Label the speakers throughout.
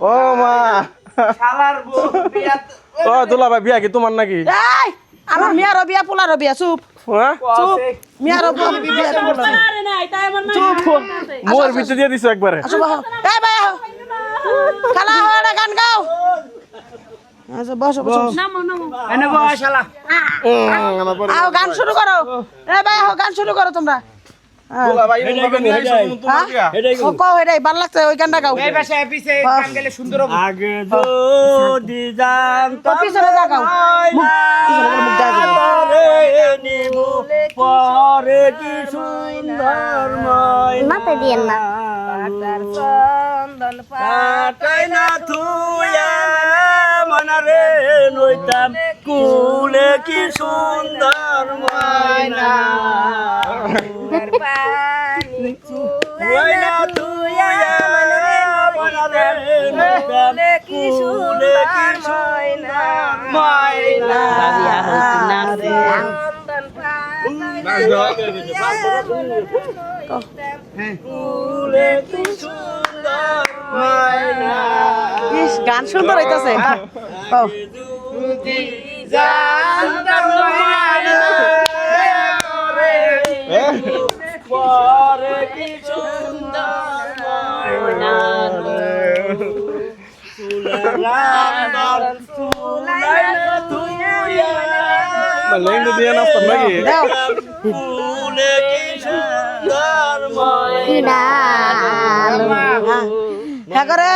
Speaker 1: ও মা
Speaker 2: শালার বউ বিয়া
Speaker 1: ও দুলা ভাই বিয়া কি তোমার নাকি
Speaker 3: এই আমার মিয়ার বিয়া পোলার বিয়া চুপ
Speaker 1: হ্যাঁ
Speaker 3: চুপ মিয়ার বিয়া পোলার
Speaker 4: আরে নাই তাই আমার নাই
Speaker 3: চুপ
Speaker 1: মোর ভিতরে দিয়ে দিছো একবারে
Speaker 3: আসো বাহ এই ভাই খালা হড়া গান গাও আচ্ছা বসো বসো
Speaker 4: নামো নামো
Speaker 2: এনে বউ শালা
Speaker 3: আও গান শুরু করো এই ভাই গান শুরু করো তোমরা
Speaker 1: দুলা ভাই এমন ভাবে নিয়ে আইছো তোমার বিয়া
Speaker 3: ও কও এটাই ভাল লাগছে ওই গানটা গাও
Speaker 2: এই পাশে পিছে গান গেলে সুন্দর হবে
Speaker 5: আগে যদি জানতাম
Speaker 3: পিছনে যা গাও পিছনে করে মুখ দাও
Speaker 5: তরে নিবু পরে কি সুন্দর
Speaker 6: মাথা দিয়েন না
Speaker 5: পাটাই না থুয়া মনারে নইতাম কুলে কি সুন্দর ময়না ময়না থুয়া মনারে নইতাম কুলে কি সুন্দর ময়না কুলে কি সুন্দর ময়না
Speaker 3: ইস গান সুন্দর হইতাছে কও
Speaker 2: জানতাম ময়না
Speaker 5: পরে কি সুন্দর ময়না
Speaker 1: লেঙ্গু দিয়ে নাস্তাম নাকি
Speaker 3: দাও
Speaker 5: ফুলে কি সুন্দর ময়না
Speaker 3: হ্যাঁ করে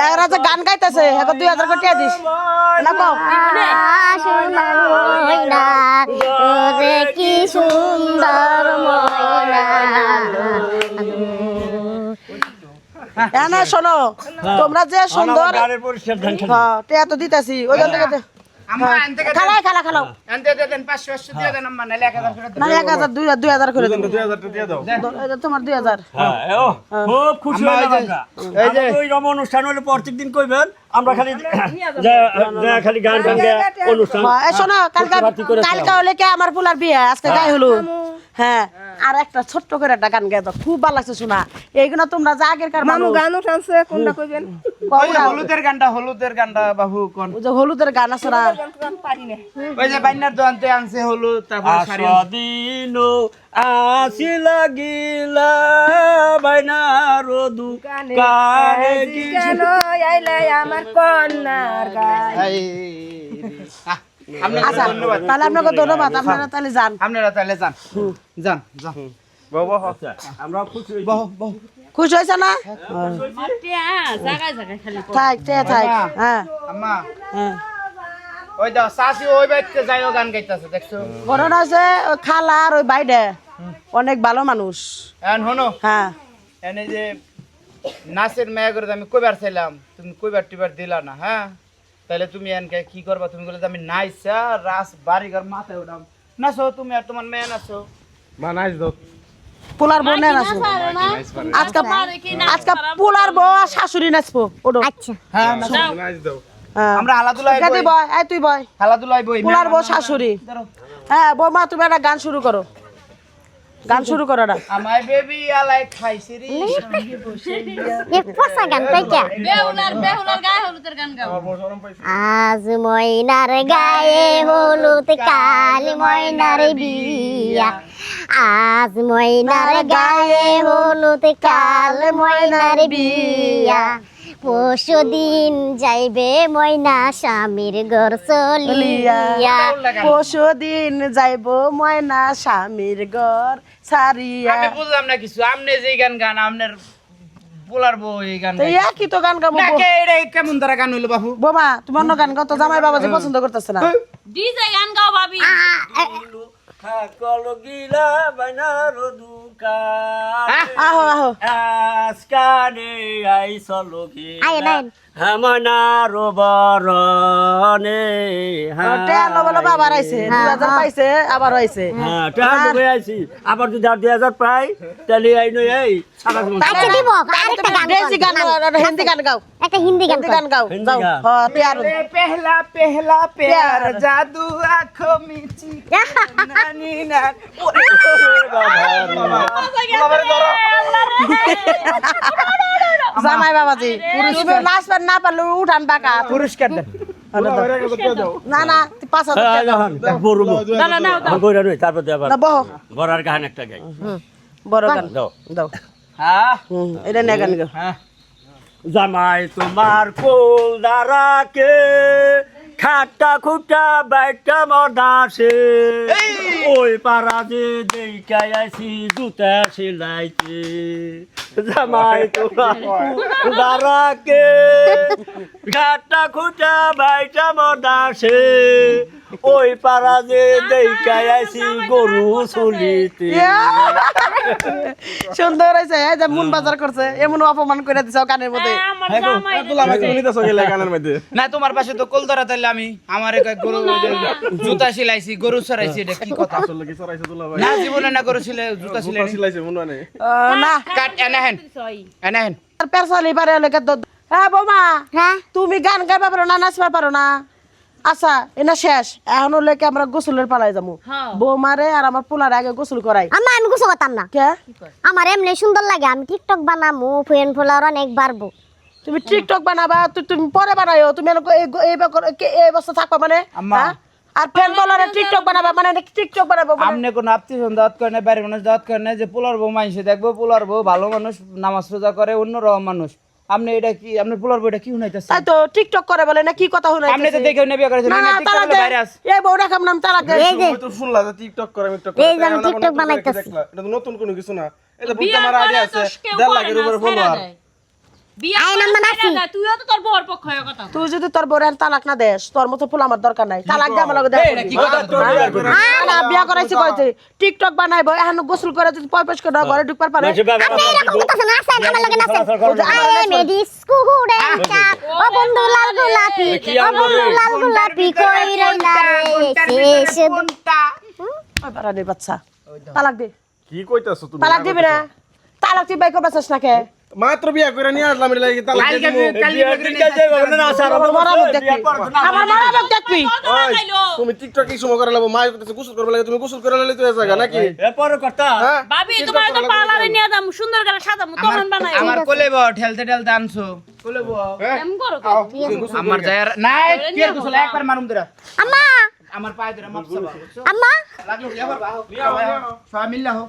Speaker 3: এরা যে গান গাইতেছে হ্যাঁ 2000 কোটি দিস না কও
Speaker 6: সোনার ময়না ওরে কি সুন্দর ময়না
Speaker 3: হ্যাঁ না শোনো তোমরা যে সুন্দর
Speaker 5: গাড়ির পরিষ্কার ধান
Speaker 3: হ্যাঁ টিয়া তো দিতাছি ওই গান থেকে
Speaker 2: আমরা আনতে
Speaker 3: খালাই খালা খালাও
Speaker 2: আনতে দেন 500 দিয়ে দেন আম্মা নালে 1000 করে
Speaker 3: না 1000 2000 করে দেন
Speaker 1: 2000 টাকা দিয়ে দাও
Speaker 3: এটা তোমার 2000
Speaker 5: খুব খুশি হলাম আমরা এই যে ওই রকম অনুষ্ঠান হলে প্রত্যেকদিন কইবেন আমরা খালি খালি গান গান অনুষ্ঠান
Speaker 3: এই শোনো কালকে হলে কি আমার পোলার বিয়ে আজকে গায়ে হলো হ্যাঁ আর একটা ছোট্ট করে একটা গান গাই দাও খুব ভালো লাগছে শোনা এইগুলো তোমরা যা আগের কার মানুষ
Speaker 7: গান উঠানছে কোনটা কইবেন
Speaker 2: ওই যে হলুদের গানটা বাবু কোন
Speaker 3: ওই যে হলুদের গান আছে না
Speaker 7: পারি না
Speaker 2: ওই যে বাইনার দোকানতে আনছে হলুদ তারপর শাড়ি
Speaker 5: দিন আসি লাগিলা বাইনার দুকানে কি
Speaker 7: কেন আইলে আমার কন্যার গায়ে
Speaker 3: আচ্ছা তাহলে আপনাকে ধন্যবাদ আপনারা তাহলে যান
Speaker 2: আপনারা তাহলে যান যান যান
Speaker 1: বাবা
Speaker 5: আমরা খুশি
Speaker 3: খুশ হয়েছে না
Speaker 4: জায়গায় জায়গায় খালি
Speaker 3: থাক হ্যাঁ
Speaker 2: আম্মা
Speaker 3: হ্যাঁ
Speaker 2: ওই দাও সাসি ওই বাইতে যাইও গান গাইতাছে দেখছো
Speaker 3: ঘটনা আছে ওই খালা আর ওই বাইডে অনেক ভালো মানুষ
Speaker 2: এখন হনো
Speaker 3: হ্যাঁ
Speaker 2: এনে যে নাচের মেয়া করে আমি কইবার চাইলাম তুমি কইবার টিবার দিলা না হ্যাঁ তাহলে তুমি এনকে কি করবা তুমি বলে আমি নাইসা রাস বাড়ি ঘর মাথায় উঠাম নাচো তুমি আর তোমার মেয়ে নাচো
Speaker 1: মা নাইস দাও
Speaker 3: পোলার বউ নেন আসো আজকে পোলার বউ আর শাশুড়ি নাচবো ওডো
Speaker 6: আচ্ছা
Speaker 2: হ্যাঁ
Speaker 1: নাইস দাও
Speaker 2: আমরা হালাদুলাই
Speaker 3: তুই বয় এই তুই বয়
Speaker 2: হালাদুলাই বই
Speaker 3: পোলার বউ শাশুড়ি হ্যাঁ বৌমা তুমি একটা গান শুরু করো গান শুরু করো না
Speaker 2: আমায় বেবি আলাই খাইছি রে
Speaker 6: এক পয়সা গান কইটা
Speaker 4: বেহুলার গায়ে হলুদের গান গাও
Speaker 6: আজ ময়নার গায়ে হলুদ কাল ময়নার বিয়া আজ ময়নার গায়ে হলুদ কাল ময়নার বিয়া পরশু দিন যাইবে ময়না স্বামীর ঘর চলিয়া
Speaker 3: পরশু দিন যাইব ময়না স্বামীর ঘর ছাড়িয়া
Speaker 2: আমি বুঝলাম না কিছু আমনে যে গান গান আমনের পোলার বউ এই গান
Speaker 3: তো একই তো গান গাবো
Speaker 2: কে এটা কেমন ধরা গান হইলো বাবু
Speaker 3: বোমা তোমার অন্য গান গাও তো জামাই বাবা যে পছন্দ করতেছে না
Speaker 4: ডিজে গান গাও ভাবি
Speaker 5: কল গিলা বাইনার দুকান
Speaker 3: আহো আহো
Speaker 5: মাঝখানে আইসল কি
Speaker 6: আয় নাই
Speaker 5: হামনার বরণে
Speaker 3: আবার আইছে 2000 পাইছে আবার আইছে
Speaker 5: হ্যাঁ টাকা লগে আইছি আবার যদি আর 2000 পাই তাহলে আই নই এই সারা জীবন
Speaker 6: আচ্ছা দিব আরেকটা গান
Speaker 3: দেশি গান হিন্দি গান গাও
Speaker 6: একটা হিন্দি গান
Speaker 3: গান গাও
Speaker 5: হিন্দি
Speaker 3: যাও
Speaker 5: গান।
Speaker 3: হ্যাঁ প্যার
Speaker 2: पहला पहला प्यार जादू आंखों में नानी ना
Speaker 3: জামাই বাবাজি তুমি নাচবার না পারলে উঠান বাঁকা
Speaker 2: पुरस्कार दे
Speaker 3: না না 5000
Speaker 5: বড় বড় নই তারপর আবার
Speaker 3: না বহ
Speaker 5: বড়ার গান একটা গাই
Speaker 3: বড় গান
Speaker 5: দাও
Speaker 3: দাও
Speaker 2: हाँ
Speaker 3: এটা নে গান গাও
Speaker 2: हाँ
Speaker 5: জামাই তোমার কোল দাঁড়াকে খাটা খুটা বাইটা মদাসে ওই পাড়া যে দেখাই আইছি জুতা সিলাইতে জামাই তোমার কোল দাঁড়াকে খাটা খুটা বাইটা মদাসে ওই পাড়া যে দেখাই আইছি গরু চুলিতে
Speaker 3: সুন্দর হয়েছে এই যে মন বাজার করছে এমন অপমান করে দিছে গানের মধ্যে
Speaker 4: আমার জামাই
Speaker 1: তুলা ভাই তুমি নিতেছো গেলে গানের মধ্যে
Speaker 2: না তোমার পাশে তো কোল ধরা তাইলে আমি আমার এক গরু জুতা সিলাইছি গরু সরাইছি এটা কি কথা
Speaker 1: আসলে কি সরাইছে তুলা ভাই
Speaker 2: না জীবনে না গরু জুতা সিলাই
Speaker 1: সিলাইছে মনে হয়
Speaker 3: না
Speaker 2: কাট এনাহেন এনাহেন
Speaker 3: আর পেরসালি পারে লেগে হ্যাঁ বৌমা
Speaker 6: হ্যাঁ
Speaker 3: তুমি গান গাইবা পারো না নাচবা পারো না আচ্ছা এটা শেষ এখন লেকে আমরা গোসলের পালাই যাবো
Speaker 4: হ্যাঁ।
Speaker 3: বৌমারে আর আমার পোলার আগে গোসল করাই
Speaker 6: আম্মা আমি কিছু করতাম না
Speaker 3: কে
Speaker 6: আমার এমনি সুন্দর লাগে আমি টিকটক বানামু ফ্রেন্ড ফলোয়ার অনেক বাড়বো
Speaker 3: তুমি টিকটক বানাবা তুমি পরে বানাইও তুমি এই বছর থাকবা মানে
Speaker 2: আম্মা।
Speaker 3: হ্যাঁ? আর ফ্যান বলারে টিকটক বানাবা মানে টিকটক বানাবো মানে?
Speaker 2: আমনে কোন আত্মীয় দাওয়াত করে না বাইরের মানুষ দাওয়াত করে না যে পোলার বউ মাইসে দেখবো পোলার বউ ভালো মানুষ নামাজ রোজা করে অন্য রকম মানুষ আপনি এটা কি আপনার পোলার বউটা কি শুনাইতেছে
Speaker 3: তাই তো টিকটক করে বলে না কি কথা শুনাই
Speaker 2: আপনি তো দেখে নেবে করেছেন
Speaker 3: না
Speaker 2: না
Speaker 3: না
Speaker 2: টিকটক
Speaker 3: তালাক
Speaker 2: হলো
Speaker 3: দে।
Speaker 2: ভাইরাস
Speaker 3: এই বউটা কাম নাম তালাক দে।
Speaker 6: এই যে
Speaker 1: তুমি তো শুনলা যে টিকটক করে টিকটক
Speaker 6: এই যে আমি টিকটক বানাইতেছি।
Speaker 1: এটা তো নতুন কোনো কিছু না এটা বুঝতে
Speaker 4: বিয়া
Speaker 1: আমার
Speaker 4: করে
Speaker 1: আইডিয়া
Speaker 4: তো
Speaker 1: আছে
Speaker 4: কেউ
Speaker 1: 1.5
Speaker 4: করে
Speaker 1: লাখের
Speaker 4: না,
Speaker 1: উপরে
Speaker 4: ছেড়ে
Speaker 1: ফলোয়ার
Speaker 4: দেয়। বিয়া
Speaker 6: আয়
Speaker 4: করে
Speaker 6: নাম্বার
Speaker 4: ছেড়ে
Speaker 6: নাসি।
Speaker 4: দেয়, তুইও তো তোর বউর পক্ষ হয়ে কথা বল।
Speaker 3: তুই যদি তোর বউয়ের তালাক না দেস তোর মতো ফুল আমার দরকার নাই তালাক দে আমার লগে দেখা
Speaker 2: এটা কি
Speaker 3: করবি।
Speaker 2: কথা
Speaker 3: হ্যাঁ? না বিয়া করাইছি কইতে টিকটক বানাইবো এখন গোসল করে যদি পয়পস করে ঘরে ঢুকবার পারে
Speaker 6: আপনি এরকম করতেছেন নাচেন আমার লাগে নাচেন আই এম এ ডিস্কুডেন্ট চাপ ও বন্ধু লাল গোলাপি ও বন্ধু লাল গোলাপি কই রইলা রে শেষ
Speaker 3: ওই বাড়ানির বাচ্চা তালাক দে
Speaker 1: কি কইতাছো তুমি
Speaker 3: তালাক দিবি না তালাক তুই বাই করবা চাস না কে
Speaker 1: মাত্র বিয়া করে নিয়ে আসলাম এটা লাগি তালাক দিয়ে দিমু।
Speaker 3: আমার মারা বাপ দেখবি
Speaker 1: ওই, তুমি টিকটক কি সময় করে লাগবো মায়ের কইতাছে গোসল করবে লাগে তুমি গোসল করে লাইলে তো এসে জায়গা নাকি হ্যাঁ
Speaker 4: ভাবি তোমার তো পার্লারে নিয়ে যাম সুন্দর করে সাজামু তখন বানাই
Speaker 2: আমার কোলে বউ ঠেলতে ঠেলতে আনছো কোলে বউ
Speaker 4: এম করো তো।
Speaker 2: আমার যায়ার না কি আর গোসল একবার মারুম দিরা
Speaker 6: আম্মা
Speaker 2: আমার পায়ে ধরে মাপসা
Speaker 6: আম্মা
Speaker 2: লাগলো এবার বাহ সবাই মিল্লা হোক